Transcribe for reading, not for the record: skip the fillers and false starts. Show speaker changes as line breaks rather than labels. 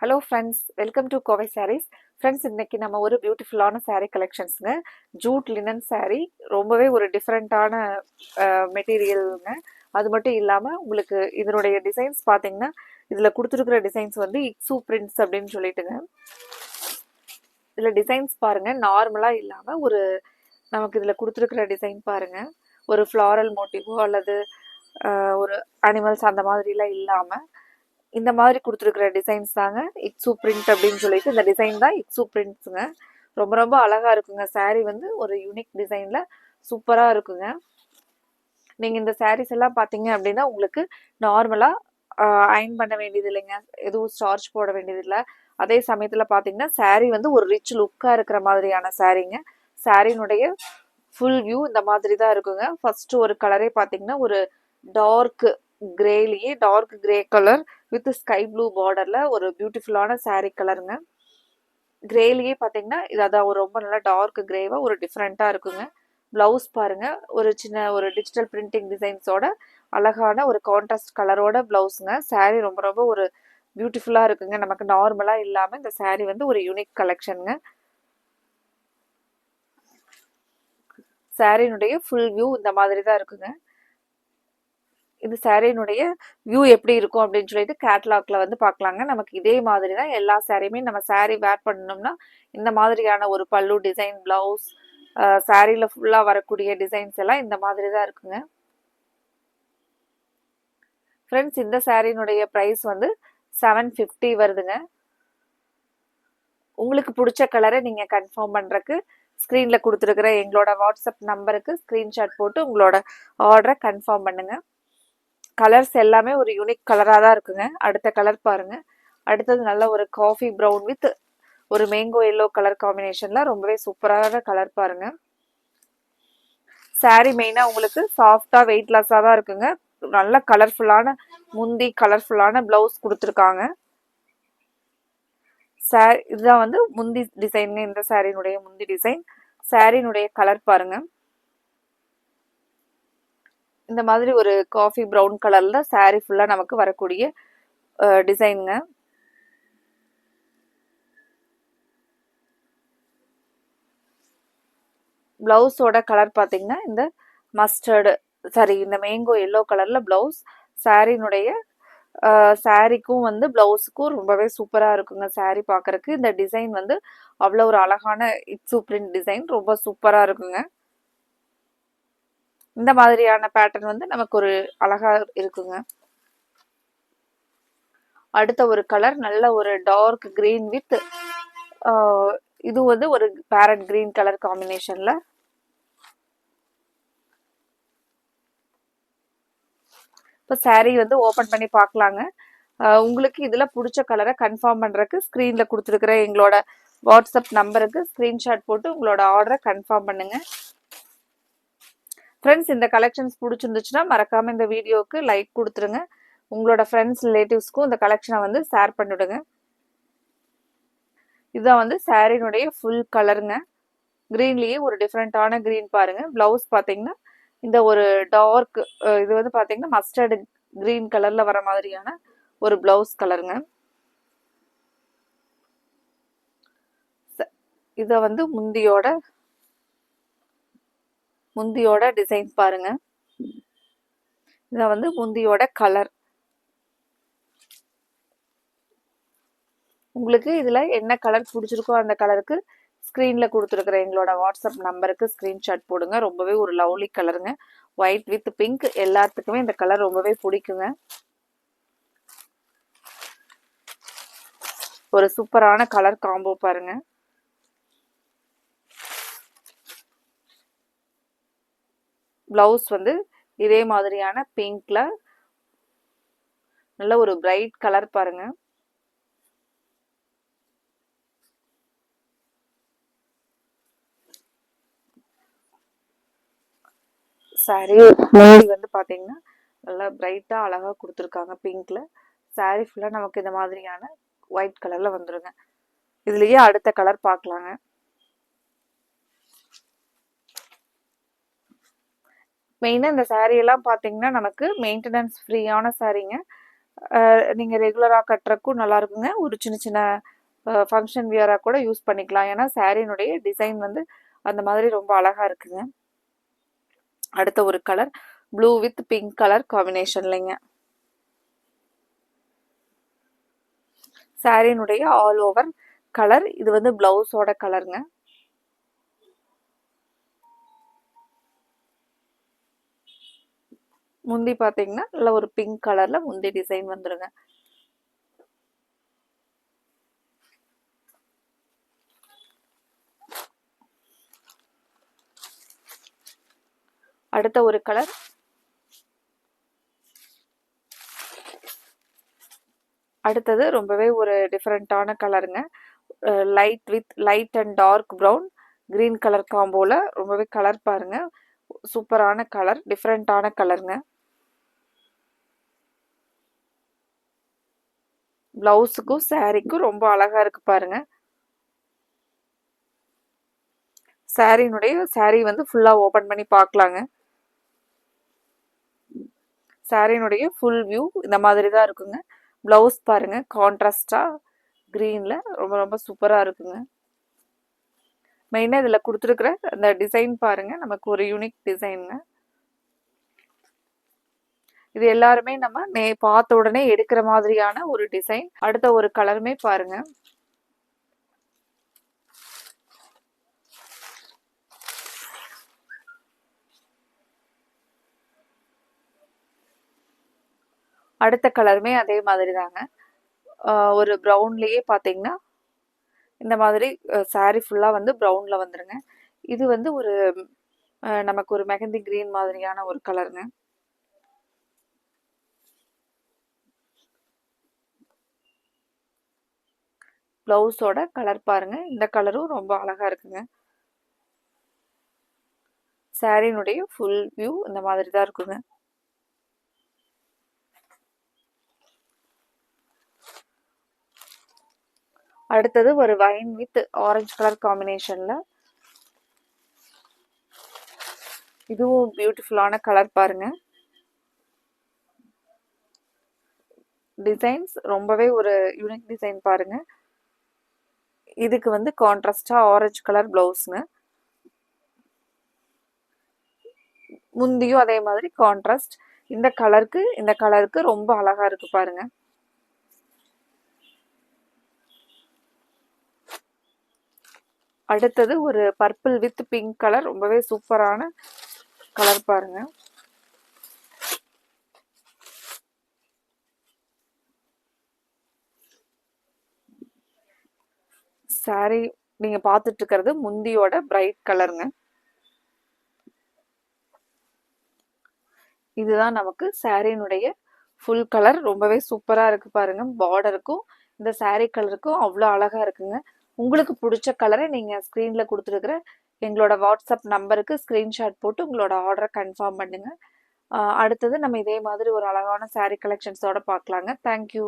Hello friends, welcome to Kovai sarees. Friends, இன்னைக்கு நம்ம ஒரு பியூட்டிஃபுல்லான saree கலெக்ஷன்ஸுங்க. ஜூட் லினன் saree, ரொம்பவே ஒரு டிஃப்ரெண்ட்டான மெட்டீரியலுங்க. அது மட்டும் இல்லாமல் உங்களுக்கு இதனுடைய டிசைன்ஸ் பார்த்தீங்கன்னா, இதில் கொடுத்துருக்குற டிசைன்ஸ் வந்து இக்ஸு பிரிண்ட்ஸ் அப்படின்னு சொல்லிட்டுங்க. இதில் டிசைன்ஸ் பாருங்கள், நார்மலாக இல்லாமல் நமக்கு இதில் கொடுத்துருக்குற டிசைன் பாருங்கள், ஒரு ஃப்ளாரல் மோட்டிவோ அல்லது ஒரு அனிமல்ஸ் அந்த மாதிரிலாம் இல்லாமல் இந்த மாதிரி கொடுத்துருக்குற டிசைன்ஸ் தாங்க இக்ஸு பிரிண்ட் அப்படின்னு சொல்லிட்டு இந்த டிசைன் தான் இக்ஸு பிரிண்ட்ஸுங்க. ரொம்ப ரொம்ப அழகாக இருக்குங்க. saree வந்து ஒரு யூனிக் டிசைனில் சூப்பராக இருக்குங்க. நீங்கள் இந்த sarees எல்லாம் பார்த்தீங்க அப்படின்னா உங்களுக்கு நார்மலாக அயன் பண்ண வேண்டியது இல்லைங்க, எதுவும் ஸ்டார்ச் போட வேண்டியதில்லை. அதே சமயத்தில் பார்த்தீங்கன்னா saree வந்து ஒரு ரிச் லுக்காக இருக்கிற மாதிரியான சாரீங்க. சாரினுடைய ஃபுல் வியூ இந்த மாதிரி தான் இருக்குங்க. ஃபர்ஸ்ட் ஒரு கலரே பார்த்தீங்கன்னா ஒரு டார்க் கிரேலியே dark grey colour with sky blue பார்டர்ல ஒரு பியூட்டிஃபுல்லான saree கலருங்க. கிரேலியே பார்த்தீங்கன்னா இது அதான் ஒரு ரொம்ப நல்லா டார்க் கிரேவா ஒரு டிஃப்ரெண்ட்டாக இருக்குங்க. ப்ளவுஸ் பாருங்க, ஒரு சின்ன ஒரு டிஜிட்டல் பிரிண்டிங் டிசைன்ஸோட அழகான ஒரு கான்ட்ராஸ்ட் கலரோட ப்ளவுஸுங்க. saree ரொம்ப ரொம்ப ஒரு பியூட்டிஃபுல்லாக இருக்குங்க. நமக்கு நார்மலாக இல்லாமல் இந்த saree வந்து ஒரு யூனிக் கலெக்ஷனுங்க. சாரினுடைய ஃபுல் வியூ இந்த மாதிரி தான் இருக்குங்க. இந்த சாரியினுடைய வியூ எப்படி இருக்கும் அப்படின்னு சொல்லிட்டு கேட்லாக்ல வந்து பார்க்கலாங்க. நமக்கு இதே மாதிரி தான் எல்லா சாரியுமே நம்ம சாரி வேர் பண்ணோம்னா இந்த மாதிரியான ஒரு பல்லு டிசைன், பிளவுஸ், சாரியில் ஃபுல்லாக வரக்கூடிய டிசைன்ஸ் எல்லாம் இந்த மாதிரி தான் இருக்குங்க. ஃப்ரெண்ட்ஸ், இந்த சாரியினுடைய ப்ரைஸ் வந்து 750 வருதுங்க. உங்களுக்கு பிடிச்ச கலரை நீங்கள் கன்ஃபார்ம் பண்ணுறக்கு ஸ்க்ரீனில் கொடுத்துருக்குற எங்களோட வாட்ஸ்அப் நம்பருக்கு ஸ்க்ரீன்ஷாட் போட்டு உங்களோட ஆர்டரை கன்ஃபார்ம் பண்ணுங்கள். கலர்ஸ் எல்லாமே ஒரு யூனிக் கலராக தான் இருக்குங்க. அடுத்த கலர் பாருங்க. அடுத்தது நல்ல ஒரு காஃபி ப்ரௌன் வித் ஒரு மேங்கோ எல்லோ கலர் காம்பினேஷன்ல ரொம்பவே சூப்பரான கலர் பாருங்க. சாரி மெயினா உங்களுக்கு சாஃப்டா வெயிட்லெஸ்ஸாக தான் இருக்குங்க. நல்ல கலர்ஃபுல்லான முந்தி, கலர்ஃபுல்லான பிளவுஸ் கொடுத்துருக்காங்க. இதுதான் வந்து முந்தி டிசைன். இந்த சாரினுடைய முந்தி டிசைன். சாரினுடைய கலர் பாருங்க, இந்த மாதிரி ஒரு காஃபி ப்ரௌன் கலர்ல சாரி ஃபுல்லா நமக்கு வரக்கூடிய டிசைனுங்க. பிளவுஸோட கலர் பார்த்தீங்கன்னா இந்த மஸ்டர்டு இந்த மேங்கோ எல்லோ கலர்ல பிளவுஸ். சாரினுடைய சாரிக்கும் வந்து பிளவுஸுக்கும் ரொம்பவே சூப்பராக இருக்குங்க. சாரி பார்க்கறக்கு இந்த டிசைன் வந்து அவ்வளோ ஒரு அழகான இட்ஸு பிரிண்ட் டிசைன், ரொம்ப சூப்பராக இருக்குங்க. இந்த மாதிரியான பேட்டர்ன் வந்து நமக்கு ஒரு அழகா இருக்குங்க. அடுத்த ஒரு கலர் நல்ல ஒரு டார்க் கிரீன் வித் இது வந்து ஒரு பேரட் கிரீன் கலர் காம்பினேஷன்ல. இப்போ சாரீ வந்து ஓப்பன் பண்ணி பார்க்கலாங்க. உங்களுக்கு இதில் பிடிச்ச கலரை கன்ஃபார்ம் பண்ணுறதுக்கு ஸ்க்ரீனில் கொடுத்துருக்குற எங்களோட வாட்ஸ்அப் நம்பருக்கு ஸ்க்ரீன்ஷாட் போட்டு உங்களோட ஆர்டரை கன்ஃபார்ம் பண்ணுங்க. ஃப்ரெண்ட்ஸ், இந்த கலெக்ஷன்ஸ் பிடிச்சிருந்துச்சுன்னா மறக்காமல் இந்த வீடியோவுக்கு லைக் கொடுத்துருங்க. உங்களோட ஃப்ரெண்ட்ஸ் ரிலேட்டிவ்ஸ்க்கும் இந்த கலெக்ஷனை வந்து ஷேர் பண்ணிவிடுங்க. இதுதான் வந்து சாரினுடைய ஃபுல் கலருங்க. க்ரீன்லேயே ஒரு டிஃப்ரெண்ட்டான க்ரீன் பாருங்க. ப்ளவுஸ் பார்த்தீங்கன்னா இந்த ஒரு டார்க் இது வந்து பார்த்தீங்கன்னா மஸ்டர்டு க்ரீன் கலரில் வர மாதிரியான ஒரு ப்ளவுஸ் கலருங்க. இதை வந்து முந்தியோட டிசைன் பாருங்க. இதை வந்து முந்தியோட கலர். உங்களுக்கு இதில் என்ன கலர் பிடிச்சிருக்கோ அந்த கலருக்கு ஸ்க்ரீனில் கொடுத்துருக்குற எங்களோட வாட்ஸ்அப் நம்பருக்கு ஸ்க்ரீன்ஷாட் போடுங்க. ரொம்பவே ஒரு லவ்லி கலருங்க. ஒயிட் வித் பிங்க், எல்லாத்துக்குமே இந்த கலர் ரொம்பவே பிடிக்குங்க. ஒரு சூப்பரான கலர் காம்போ பாருங்க. பிளவுஸ் வந்து இதே மாதிரியான பிங்க்ல நல்ல ஒரு பிரைட் கலர் பாருங்க. சாரி வந்து பாத்தீங்கன்னா நல்லா பிரைட்டா அழகா கொடுத்துருக்காங்க பிங்க்ல. சாரி ஃபுல்லா நமக்கு இந்த மாதிரியான ஒயிட் கலர்ல வந்துருங்க. இதுலயே அடுத்த கலர் பார்க்கலாங்க. மெயினாக இந்த சாரீ எல்லாம் பார்த்தீங்கன்னா நமக்கு மெயின்டெனன்ஸ் ஃப்ரீயான சாரீங்க. நீங்கள் ரெகுலராக கட்டுறக்கும் நல்லா இருக்குங்க. ஒரு சின்ன சின்ன ஃபங்க்ஷன் வியராக கூட யூஸ் பண்ணிக்கலாம். ஏன்னா சாரீனுடைய டிசைன் வந்து அந்த மாதிரி ரொம்ப அழகாக இருக்குங்க. அடுத்த ஒரு colour blue with pink colour காம்பினேஷன்லைங்க. சாரீனுடைய ஆல் ஓவர் கலர். இது வந்து பிளவுஸோட கலருங்க. முந்தி பார்த்தீங்கன்னா நல்ல ஒரு பிங்க் கலர்ல முந்தி டிசைன் வந்துருங்க. அடுத்த ஒரு கலர் அடுத்தது ரொம்பவே ஒரு டிஃப்ரெண்ட்டான கலருங்க. Light and dark brown green colour காம்போல ரொம்பவே கலர் பாருங்க. சூப்பரான கலர், டிஃப்ரெண்ட்டான கலருங்க. பிளவுஸுக்கும் சாரீக்கும் ரொம்ப அழகா இருக்கு பாருங்க. சாரீ வந்து ஃபுல்லா ஓபன் பண்ணி பார்க்கலாங்க. சாரீனுடைய ஃபுல் வியூ இந்த மாதிரி தான் இருக்குங்க. பிளவுஸ் பாருங்க கான்ட்ராஸ்டா கிரீன்ல ரொம்ப ரொம்ப சூப்பரா இருக்குங்க. மெயினா இதுல கொடுத்துருக்குற அந்த டிசைன் பாருங்க, நமக்கு ஒரு யூனிக் டிசைனுங்க. இது எல்லாருமே நம்ம பார்த்த உடனே எடுக்கிற மாதிரியான ஒரு டிசைன். அடுத்த ஒரு கலருமே பாருங்க. அடுத்த கலருமே அதே மாதிரி தாங்க. ஒரு ப்ரௌன்லேயே பார்த்தீங்கன்னா இந்த மாதிரி சாரீ ஃபுல்லாக வந்து ப்ரௌனில் வந்துருங்க. இது வந்து ஒரு நமக்கு ஒரு மெஹந்தி கிரீன் மாதிரியான ஒரு கலருங்க. ப்ளவுஸோட கலர் பாருங்க. இந்த கலரும் ரொம்ப அழகா இருக்குங்க. சாரீனுடைய ஃபுல் வியூ இந்த மாதிரி தான் இருக்குங்க. அடுத்தது ஒரு வைன் வித் ஆரஞ்சு கலர் காம்பினேஷன்ல. இதுவும் பியூட்டிஃபுல்லான கலர் பாருங்க. டிசைன்ஸ் ரொம்பவே ஒரு யூனிக் டிசைன் பாருங்க. இதுக்கு வந்து கான்ட்ராஸ்டா ஆரஞ்சு கலர் பிளவுஸ்ங்க. முந்தியும் அதே மாதிரி கான்ட்ராஸ்ட். இந்த கலருக்கு ரொம்ப அழகா இருக்கு பாருங்க. அடுத்தது ஒரு பர்பிள் வித் பிங்க் கலர், ரொம்பவே சூப்பரான கலர் பாருங்க. சாரி நீங்க பார்த்துட்டு இருக்கிறது முந்தியோட பிரைட் கலருங்க. இதுதான் நமக்கு சாரியினுடைய ஃபுல் கலர். ரொம்பவே சூப்பரா இருக்கு பாருங்க. பார்டருக்கும் இந்த சாரி கலருக்கும் அவ்வளோ அழகா இருக்குங்க. உங்களுக்கு பிடிச்ச கலரை நீங்க ஸ்க்ரீன்ல கொடுத்துருக்குற எங்களோட வாட்ஸ்அப் நம்பருக்கு ஸ்க்ரீன்ஷாட் போட்டு உங்களோட ஆர்டரை கன்ஃபார்ம் பண்ணுங்க. அடுத்தது நம்ம இதே மாதிரி ஒரு அழகான சாரி கலெக்ஷன்ஸோட பார்க்கலாங்க. தேங்க்யூ.